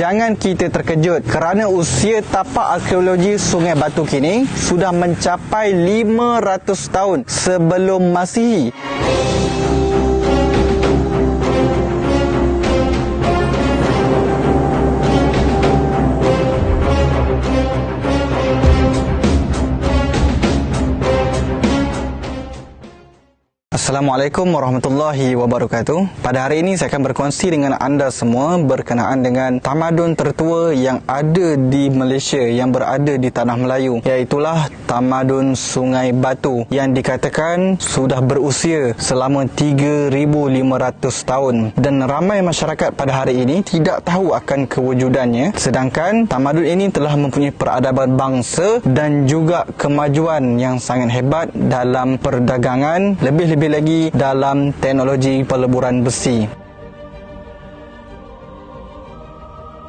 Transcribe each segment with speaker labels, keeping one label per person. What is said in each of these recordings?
Speaker 1: Jangan kita terkejut kerana usia tapak arkeologi Sungai Batu kini sudah mencapai 500 tahun sebelum Masihi. Assalamualaikum warahmatullahi wabarakatuh. Pada hari ini saya akan berkongsi dengan anda semua berkenaan dengan tamadun tertua yang ada di Malaysia, yang berada di Tanah Melayu, iaitulah tamadun Sungai Batu yang dikatakan sudah berusia selama 3,500 tahun, dan ramai masyarakat pada hari ini tidak tahu akan kewujudannya, sedangkan tamadun ini telah mempunyai peradaban bangsa dan juga kemajuan yang sangat hebat dalam perdagangan, lebih-lebih lagi dalam teknologi peleburan besi.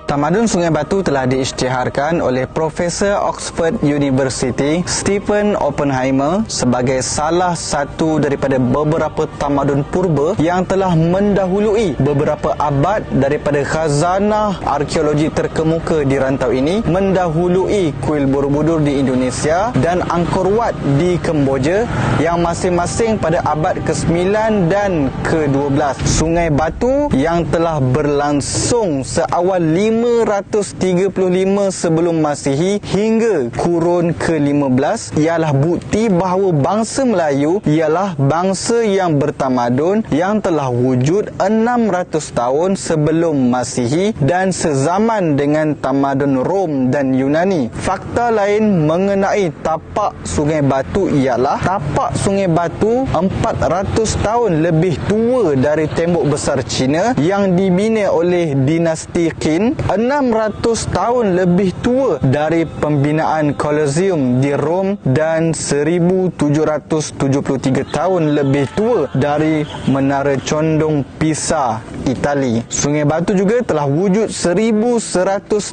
Speaker 1: Tamadun Sungai Batu telah diisytiharkan oleh Profesor Oxford University Stephen Oppenheimer sebagai salah satu daripada beberapa tamadun purba yang telah mendahului beberapa abad daripada khazanah arkeologi terkemuka di rantau ini, mendahului kuil Borobudur di Indonesia dan Angkor Wat di Kemboja yang masing-masing pada abad ke-9 dan ke-12. Sungai Batu yang telah berlangsung seawal 535 sebelum Masihi hingga kurun ke-15 ialah bukti bahawa bangsa Melayu ialah bangsa yang bertamadun yang telah wujud 600 tahun sebelum Masihi dan sezaman dengan tamadun Rom dan Yunani. Fakta lain mengenai tapak Sungai Batu ialah tapak Sungai Batu 400 tahun lebih tua dari tembok besar Cina yang dibina oleh dinasti Qin, 600 tahun lebih tua dari pembinaan Colosseum di Rom dan 1773 tahun lebih tua dari Menara Condong Pisa, Itali. Sungai Batu juga telah wujud 1100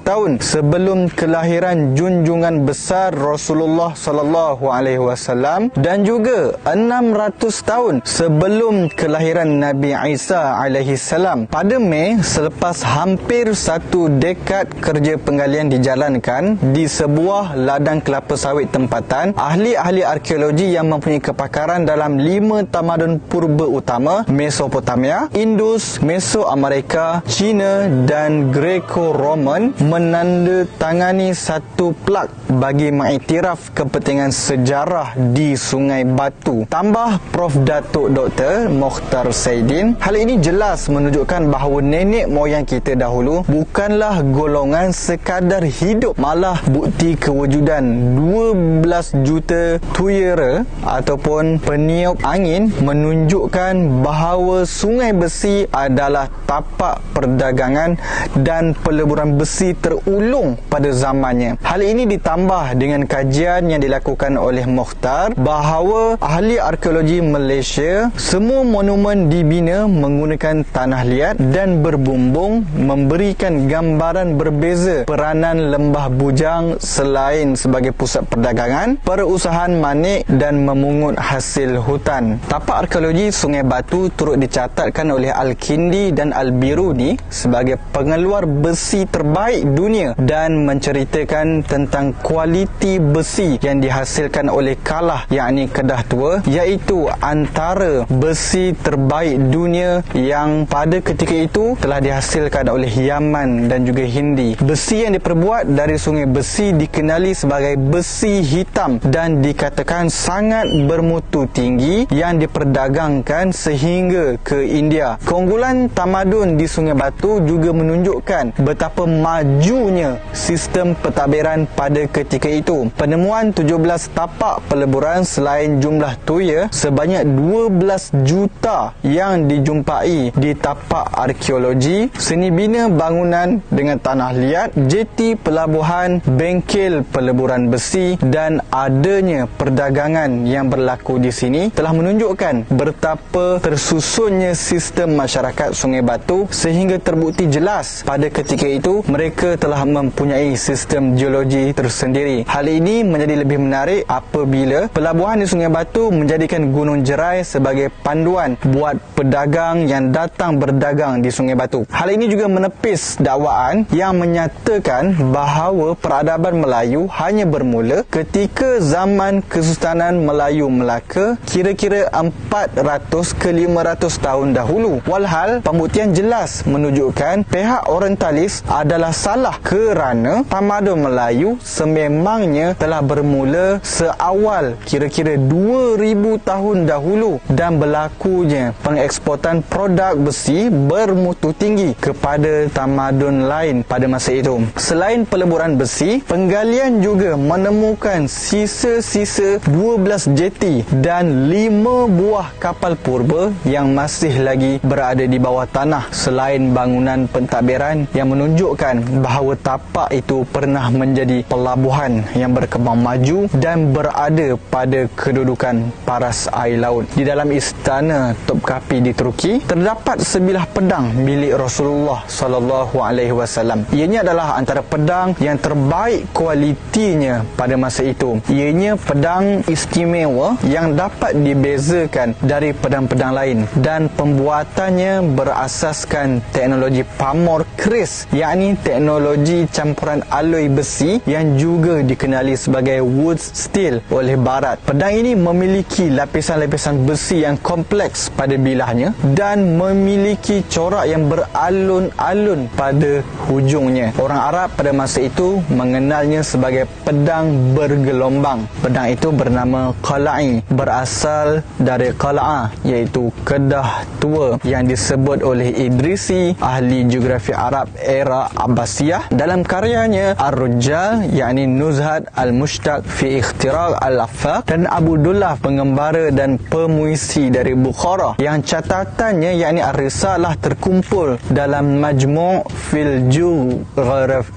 Speaker 1: tahun sebelum kelahiran junjungan besar Rasulullah sallallahu alaihi wasallam dan juga 600 tahun sebelum kelahiran Nabi Isa alaihi salam. Pada Mei, selepas hampir satu dekad kerja penggalian dijalankan di sebuah ladang kelapa sawit tempatan, ahli-ahli arkeologi yang mempunyai kepakaran dalam 5 tamadun purba utama, Mesopotamia, Indus, Mesoamerika, China dan Greco-Roman, menandatangani satu plak bagi mengiktiraf kepentingan sejarah di Sungai Batu. Tambah Prof. Datuk Dr. Mokhtar Saidin, hal ini jelas menunjukkan bahawa nenek moyang kita dahulu bukanlah golongan sekadar hidup, malah bukti kewujudan 12 juta tuyera ataupun peniup angin menunjukkan bahawa Sungai Besi adalah tapak perdagangan dan peleburan besi terulung pada zamannya. Hal ini ditambah dengan kajian yang dilakukan oleh Mokhtar bahawa ahli arkeologi Malaysia, semua monumen dibina menggunakan tanah liat dan berbumbung, memberikan gambaran berbeza peranan Lembah Bujang selain sebagai pusat perdagangan, perusahaan manik dan memungut hasil hutan. Tapak arkeologi Sungai Batu turut dicatatkan oleh Al-Kindi dan Al-Biruni sebagai pengeluar besi terbaik dunia dan menceritakan tentang kualiti besi yang dihasilkan oleh Kalah, yakni Kedah Tua, iaitu antara besi terbaik dunia yang pada ketika itu telah dihasilkan oleh Yaman dan juga Hindi. Besi yang diperbuat dari Sungai Besi dikenali sebagai besi hitam dan dikatakan sangat bermutu tinggi yang diperdagangkan sehingga ke India. Keunggulan tamadun di Sungai Batu juga menunjukkan betapa majunya sistem pentadbiran pada ketika itu. Penemuan 17 tapak peleburan selain jumlah tuya sebanyak 12 juta yang dijumpai di tapak arkeologi, seni bina bangunan dengan tanah liat, jeti pelabuhan, bengkel peleburan besi dan adanya perdagangan yang berlaku di sini telah menunjukkan betapa tersusunnya sistem masyarakat Sungai Batu sehingga terbukti jelas pada ketika itu mereka telah mempunyai sistem geologi tersendiri. Hal ini menjadi lebih menarik apabila pelabuhan di Sungai Batu menjadikan Gunung Jerai sebagai panduan buat pedagang yang datang berdagang di Sungai Batu. Hal ini juga menepis dakwaan yang menyatakan bahawa peradaban Melayu hanya bermula ketika zaman Kesultanan Melayu Melaka kira-kira 400 ke 500 tahun dahulu. Walhal pembuktian jelas menunjukkan pihak orientalis adalah salah kerana tamadun Melayu sememangnya telah bermula seawal kira-kira 2000 tahun dahulu dan berlakunya pengeksportan produk besi bermutu tinggi kepada tamadun lain pada masa itu. Selain peleburan besi, penggalian juga menemukan sisa-sisa 12 jeti dan 5 buah kapal purba yang masih lagi berada di bawah tanah, selain bangunan pentadbiran yang menunjukkan bahawa tapak itu pernah menjadi pelabuhan yang berkembang maju dan berada pada kedudukan paras air laut. Di dalam istana Topkapi di Turki terdapat sebilah pedang milik Rasulullah SAW. Ianya adalah antara pedang yang terbaik kualitinya pada masa itu. Ianya pedang istimewa yang dapat dibezakan dari pedang-pedang lain dan pembuatannya berasaskan teknologi pamor keris, yakni teknologi campuran aloi besi yang juga dikenali sebagai wood steel oleh barat. Pedang ini memiliki lapisan-lapisan besi yang kompleks pada bilahnya dan memiliki corak yang beralun-alun pada hujungnya. Orang Arab pada masa itu mengenalnya sebagai pedang bergelombang. Pedang itu bernama Qala'i, berasal dari Qala'ah, iaitu Kedah Tua, yang disebut oleh Idrisi, ahli geografi Arab era Abbasiyah, dalam karyanya Ar-Rujal, yakni Nuzhat Al-Mushtaq fi Ikhtiraq Al-Afaq, dan Abdullah, pengembara dan pemuisi dari Bukhara, yang catatannya yakni Ar-Risalah terkumpul dalam Majmu' fil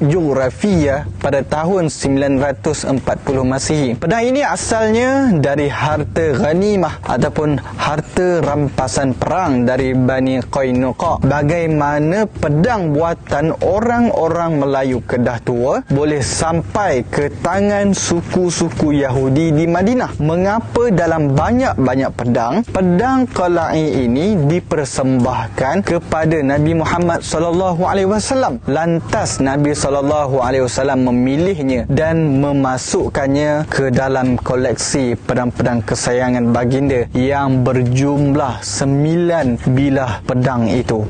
Speaker 1: Jughrafiyah pada tahun 940 Masihi. Pedang ini asalnya dari harta ghanimah ataupun harta rampasan perang dari Bani Qainuqa. Bagaimana pedang buatan orang-orang Melayu Kedah Tua boleh sampai ke tangan suku-suku Yahudi di Madinah? Mengapa dalam banyak-banyak pedang Qala'i ini dipersembahkan kepada Nabi Muhammad SAW? Lantas Nabi SAW memilihnya dan memasukkannya ke dalam koleksi pedang-pedang kesayangan baginda yang berjumlah 9 bilah pedang itu.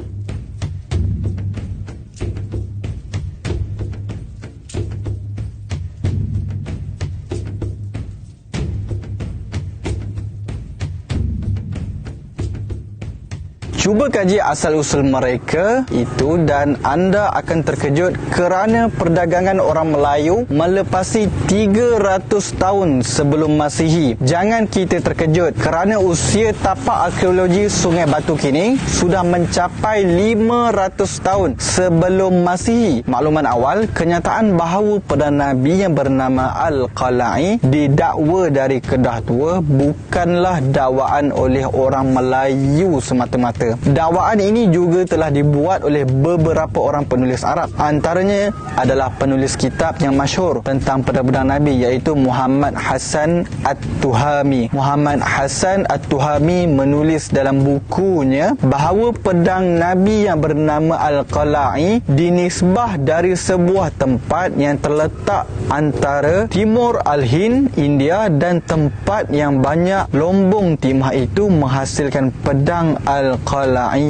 Speaker 1: Cuba kaji asal-usul mereka itu dan anda akan terkejut kerana perdagangan orang Melayu melepasi 300 tahun sebelum Masihi. Jangan kita terkejut kerana usia tapak arkeologi Sungai Batu kini sudah mencapai 500 tahun sebelum Masihi. Makluman awal, kenyataan bahawa Perdana Nabi yang bernama Al-Qala'i didakwa dari Kedah Tua bukanlah dakwaan oleh orang Melayu semata-mata. Dakwaan ini juga telah dibuat oleh beberapa orang penulis Arab. Antaranya adalah penulis kitab yang masyhur tentang pedang Nabi, iaitu Muhammad Hasan At-Tuhami. Muhammad Hasan At-Tuhami menulis dalam bukunya bahawa pedang Nabi yang bernama Al-Qala'i dinisbah dari sebuah tempat yang terletak antara timur Al-Hind, India, dan tempat yang banyak lombong timah itu menghasilkan pedang Al-Qala'i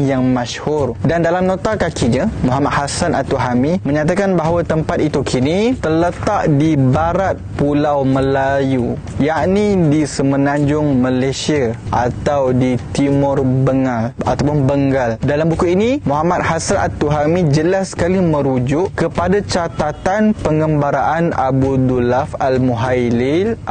Speaker 1: yang masyhur. Dan dalam nota kakinya, Muhammad Hasan At-Tuhami menyatakan bahawa tempat itu kini terletak di barat Pulau Melayu, yakni di semenanjung Malaysia atau di timur Bengal ataupun Bengal. Dalam buku ini, Muhammad Hasan At-Tuhami jelas sekali merujuk kepada catatan pengembaraan Abu Dulaf Al-Muhaihil.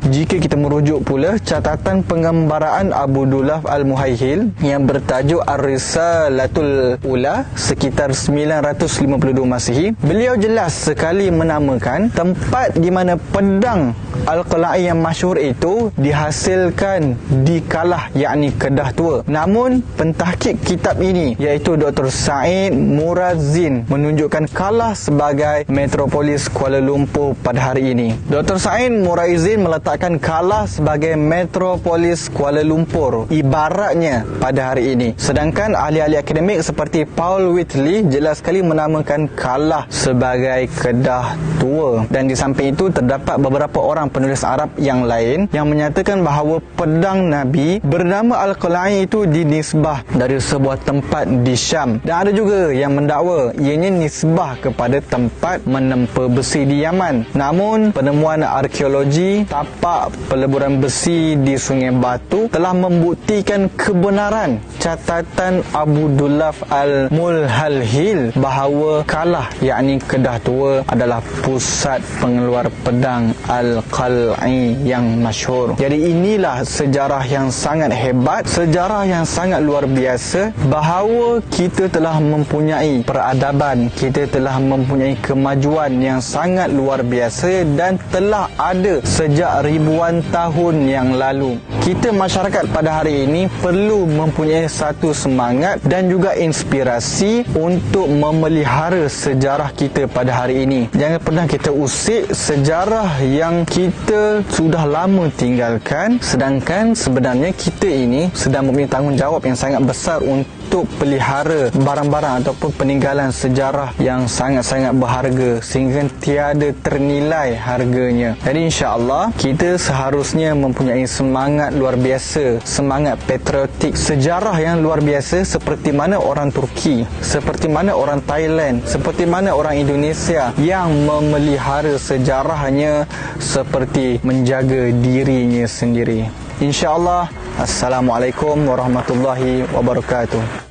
Speaker 1: Jika kita merujuk pula catatan pengembaraan Abu Dulaf Al-Muhaihil yang bertajuk Ar-Risalatul Ula sekitar 952 Masihi. Beliau jelas sekali menamakan tempat di mana pedang Al-Qala'i yang masyhur itu dihasilkan di Kalah, yakni Kedah Tua. Namun pentahqiq kitab ini iaitu Dr. Said Murazzin menunjukkan Kalah sebagai metropolis Kuala Lumpur pada hari ini. Dr. Said Murazzin meletakkan Kalah sebagai metropolis Kuala Lumpur ibaratnya pada hari ini. Sedangkan ahli-ahli akademik seperti Paul Whitley jelas sekali menamakan Kalah sebagai Kedah Tua. Dan di samping itu terdapat beberapa orang penulis Arab yang lain yang menyatakan bahawa pedang Nabi bernama Al-Qala'i itu dinisbah dari sebuah tempat di Syam. Dan ada juga yang mendakwa ianya nisbah kepada tempat menempa besi di Yaman. Namun penemuan arkeologi tapak peleburan besi di Sungai Batu telah membuktikan kebenaran catatan Abu Dulaf Al-Mulhalhil bahawa Kalah, yakni Kedah Tua, adalah pusat pengeluar pedang Al-Qala'i yang masyhur. Jadi inilah sejarah yang sangat hebat, sejarah yang sangat luar biasa, bahawa kita telah mempunyai peradaban, kita telah mempunyai kemajuan yang sangat luar biasa dan telah ada sejak ribuan tahun yang lalu. Kita masyarakat pada hari ini perlu mempunyai satu semangat dan juga inspirasi untuk memelihara sejarah kita pada hari ini. Jangan pernah kita usik sejarah yang kita sudah lama tinggalkan, sedangkan sebenarnya kita ini sedang mempunyai tanggungjawab yang sangat besar untuk pelihara barang-barang ataupun peninggalan sejarah yang sangat-sangat berharga sehingga tiada ternilai harganya. Jadi insya-Allah kita seharusnya mempunyai semangat luar biasa, semangat patriotik, sejarah yang luar biasa seperti mana orang Turki, seperti mana orang Thailand, seperti mana orang Indonesia yang memelihara sejarahnya seperti menjaga dirinya sendiri. InsyaAllah. Assalamualaikum warahmatullahi wabarakatuh.